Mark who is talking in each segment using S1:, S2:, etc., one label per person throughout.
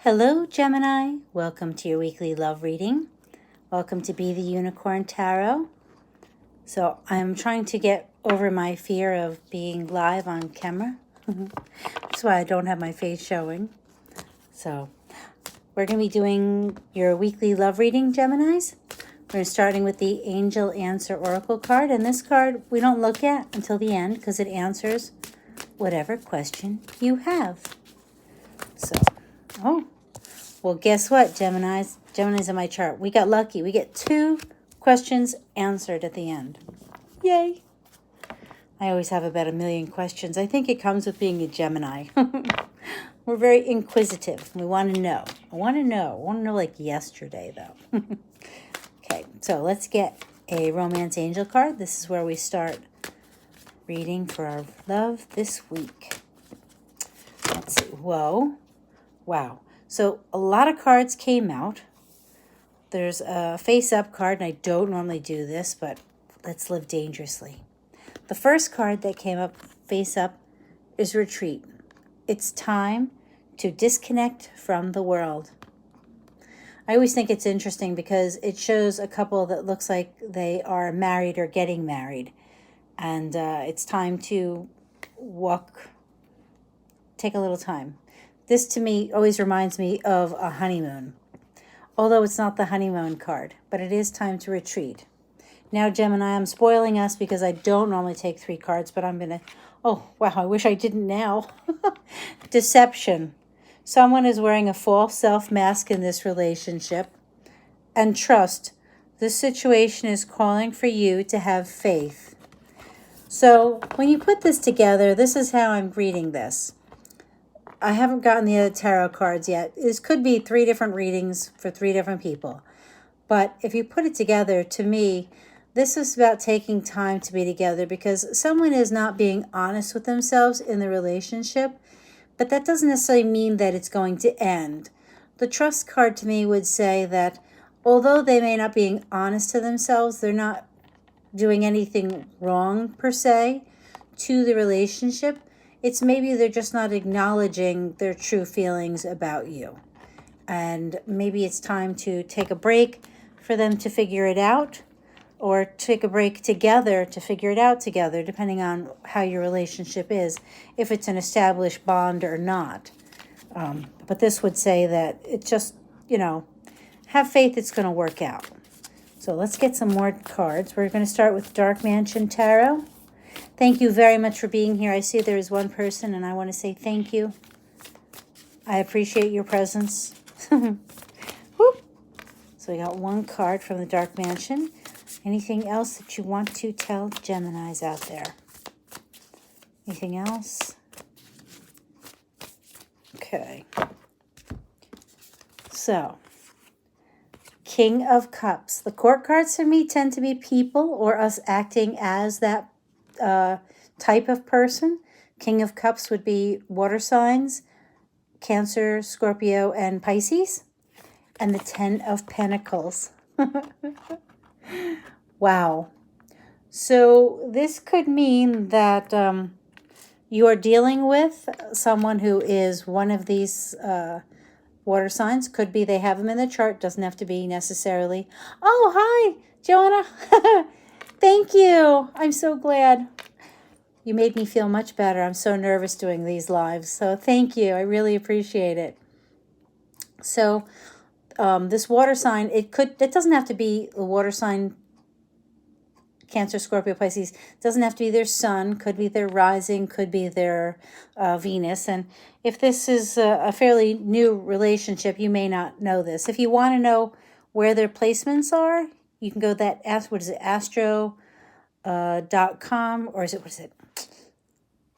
S1: Hello, Gemini. Welcome to your weekly love reading. Welcome to Be the Unicorn Tarot. So I'm trying to get over my fear of being live on camera. That's why I don't have my face showing. So we're going to be doing your weekly love reading, Geminis. We're starting with the Angel Answer Oracle card. And this card we don't look at until the end because it answers whatever question you have. So, well, guess what, Geminis? Geminis in my chart. We got lucky. We get 2 questions answered at the end. Yay. I always have about 1,000,000 questions. I think it comes with being a Gemini. We're very inquisitive. We want to know. I want to know like yesterday, though. Okay, so let's get a Romance Angel card. This is where we start reading for our love this week. Let's see. Whoa. Wow. So a lot of cards came out. There's a face-up card, and I don't normally do this, but let's live dangerously. The first card that came up face-up is Retreat. It's time to disconnect from the world. I always think it's interesting because it shows a couple that looks like they are married or getting married. And it's time to take a little time. This to me always reminds me of a honeymoon. Although it's not the honeymoon card, but it is time to retreat. Now, Gemini, I'm spoiling us because I don't normally take 3 cards, but I'm going to, oh, wow, I wish I didn't now. Deception. Someone is wearing a false self mask in this relationship. And trust. This situation is calling for you to have faith. So when you put this together, this is how I'm reading this. I haven't gotten the other tarot cards yet. This could be 3 different readings for 3 different people. But if you put it together, to me, this is about taking time to be together because someone is not being honest with themselves in the relationship, but that doesn't necessarily mean that it's going to end. The trust card to me would say that although they may not be honest to themselves, they're not doing anything wrong per se to the relationship. It's maybe they're just not acknowledging their true feelings about you. And maybe it's time to take a break for them to figure it out, or take a break together to figure it out together, depending on how your relationship is, if it's an established bond or not. But this would say that it's just, have faith it's going to work out. So let's get some more cards. We're going to start with Dark Mansion Tarot. Thank you very much for being here. I see there is one person, and I want to say thank you. I appreciate your presence. Whoop. So we got 1 card from the Dark Mansion. Anything else that you want to tell Geminis out there? Anything else? Okay. So, King of Cups. The court cards for me tend to be people or us acting as that type of person. King of Cups would be water signs, Cancer, Scorpio, and Pisces. And the 10 of Pentacles. Wow. So this could mean that you are dealing with someone who is one of these water signs. Could be they have them in the chart. Doesn't have to be necessarily. Oh, hi, Joanna. Thank you. I'm so glad. You made me feel much better. I'm so nervous doing these lives. So thank you. I really appreciate it. So this water sign, it doesn't have to be a water sign, Cancer, Scorpio, Pisces. It doesn't have to be their sun. Could be their rising. Could be their Venus. And if this is a fairly new relationship, you may not know this. If you want to know where their placements are, you can go astro.com, or what is it?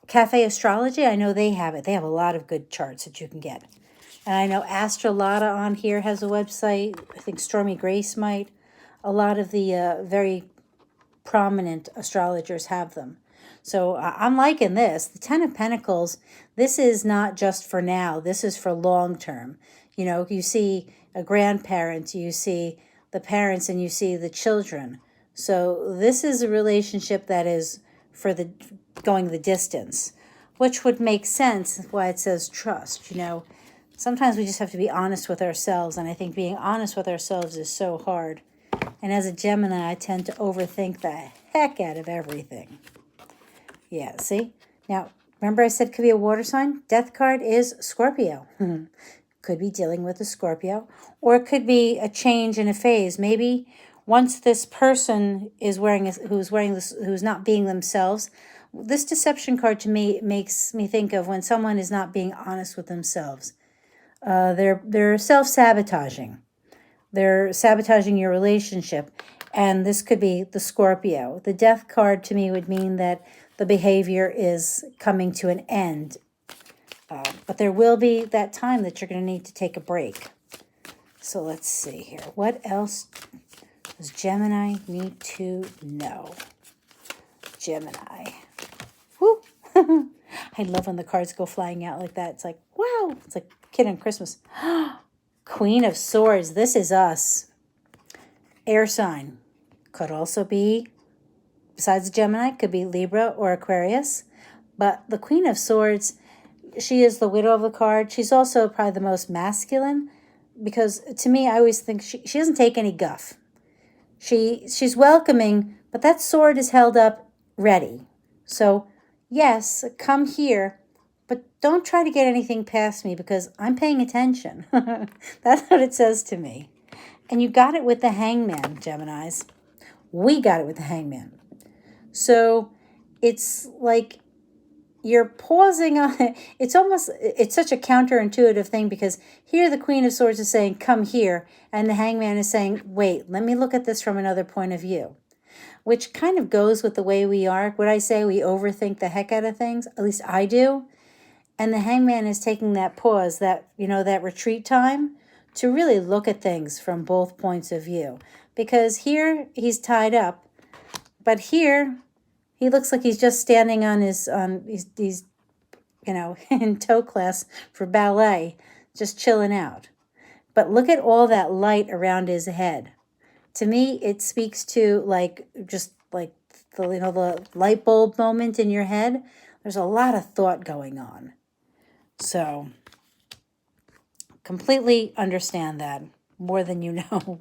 S1: Cafe Astrology. I know they have it. They have a lot of good charts that you can get. And I know Astrolata on here has a website. I think Stormy Grace might. A lot of the very prominent astrologers have them. So I'm liking this. The 10 of Pentacles, this is not just for now. This is for long term. You see a grandparent, you see the parents, and you see the children. So this is a relationship that is for going the distance, which would make sense why it says trust. sometimes we just have to be honest with ourselves, and I think being honest with ourselves is so hard. And as a Gemini, I tend to overthink the heck out of everything. Yeah, see? Now, remember I said it could be a water sign? Death card is Scorpio. Could be dealing with a Scorpio. Or it could be a change in a phase. Maybe once this person is who's not being themselves, this deception card to me makes me think of when someone is not being honest with themselves. They're self-sabotaging. They're sabotaging your relationship. And this could be the Scorpio. The death card to me would mean that the behavior is coming to an end. But there will be that time that you're going to need to take a break. So let's see here. What else does Gemini need to know? Gemini. Woo! I love when the cards go flying out like that. It's like, wow. It's like a kid on Christmas. Queen of Swords. This is us. Air sign. Could also be, besides Gemini, could be Libra or Aquarius. But the Queen of Swords, she is the widow of the card. She's also probably the most masculine, because to me, I always think she doesn't take any guff. She's welcoming, but that sword is held up ready. So, yes, come here, but don't try to get anything past me because I'm paying attention. That's what it says to me. And you got it with the Hangman, Geminis. We got it with the Hangman. So it's like you're pausing on it. It's such a counterintuitive thing, because here the Queen of Swords is saying, come here. And the Hangman is saying, wait, let me look at this from another point of view. Which kind of goes with the way we are. What I say, we overthink the heck out of things. At least I do. And the Hangman is taking that pause, that retreat time, to really look at things from both points of view. Because here he's tied up, but here he looks like he's just standing on he's in toe class for ballet, just chilling out. But look at all that light around his head. To me, it speaks to the light bulb moment in your head. There's a lot of thought going on. So completely understand that, more than you know.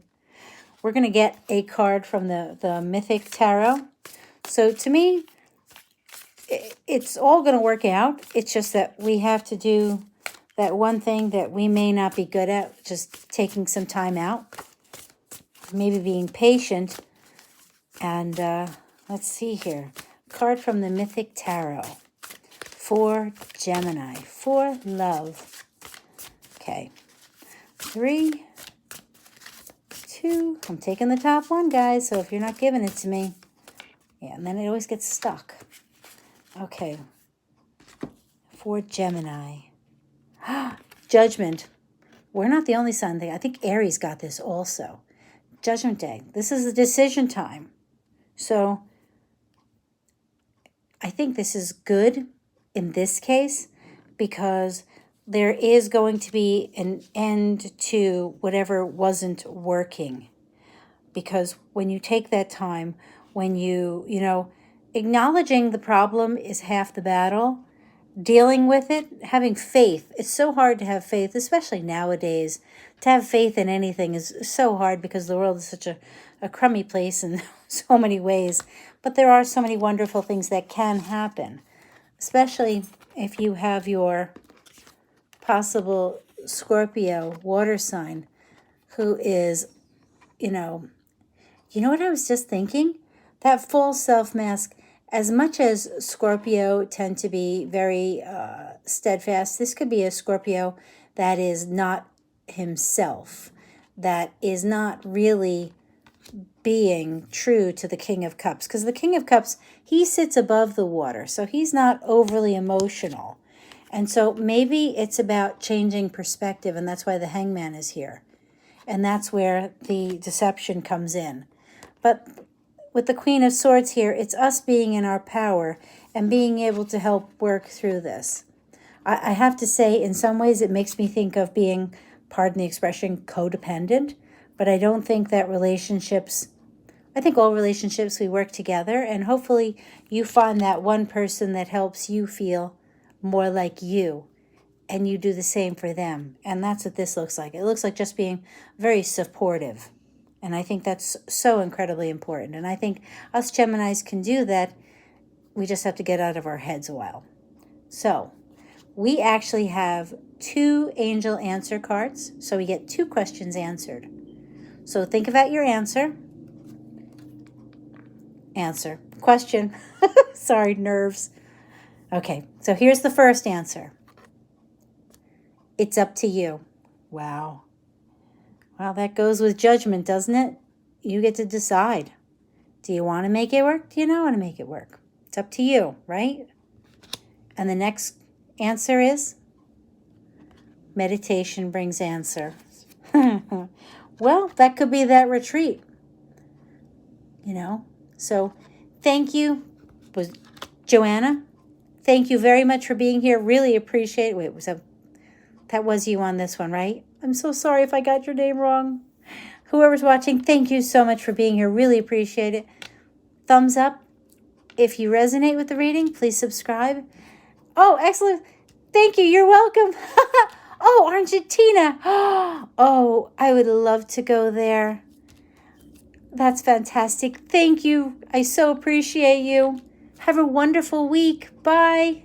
S1: We're going to get a card from the Mythic Tarot. So to me, it's all going to work out. It's just that we have to do that one thing that we may not be good at, just taking some time out, maybe being patient. And let's see here. Card from the Mythic Tarot for Gemini, for love. Okay. 3, 2. I'm taking the top one, guys, so if you're not giving it to me. Yeah, and then it always gets stuck. Okay. For Gemini. Judgment. We're not the only sign thing. I think Aries got this also. Judgment Day. This is a decision time. So I think this is good in this case, because there is going to be an end to whatever wasn't working. Because when you take that time, when acknowledging the problem is half the battle. Dealing with it, having faith. It's so hard to have faith, especially nowadays. To have faith in anything is so hard, because the world is such a crummy place in so many ways. But there are so many wonderful things that can happen, especially if you have your possible Scorpio water sign who is, you know what I was just thinking? That false self-mask, as much as Scorpio tend to be very steadfast, this could be a Scorpio that is not himself, that is not really being true to the King of Cups. Because the King of Cups, he sits above the water, so he's not overly emotional. And so maybe it's about changing perspective, and that's why the Hangman is here. And that's where the deception comes in. But with the Queen of Swords here, it's us being in our power and being able to help work through this. I have to say, in some ways, it makes me think of being, pardon the expression, codependent. But I don't think that I think all relationships, we work together. And hopefully you find that one person that helps you feel more like you. and you do the same for them. And that's what this looks like. It looks like just being very supportive. And I think that's so incredibly important. And I think us Geminis can do that. We just have to get out of our heads a while. So we actually have 2 angel answer cards. So we get 2 questions answered. So think about your answer. Answer. Question. Sorry, nerves. Okay, so here's the first answer. It's up to you. Wow. Well, that goes with judgment, doesn't it? You get to decide. Do you want to make it work? Do you not want to make it work? It's up to you, right? And the next answer is meditation brings answer. Well, that could be that retreat. So thank you, Joanna. Thank you very much for being here. Really appreciate it. Wait, that was you on this one, right? I'm so sorry if I got your name wrong. Whoever's watching, thank you so much for being here. Really appreciate it. Thumbs up. If you resonate with the reading, please subscribe. Oh, excellent. Thank you. You're welcome. Oh, Argentina. Oh, I would love to go there. That's fantastic. Thank you. I so appreciate you. Have a wonderful week. Bye.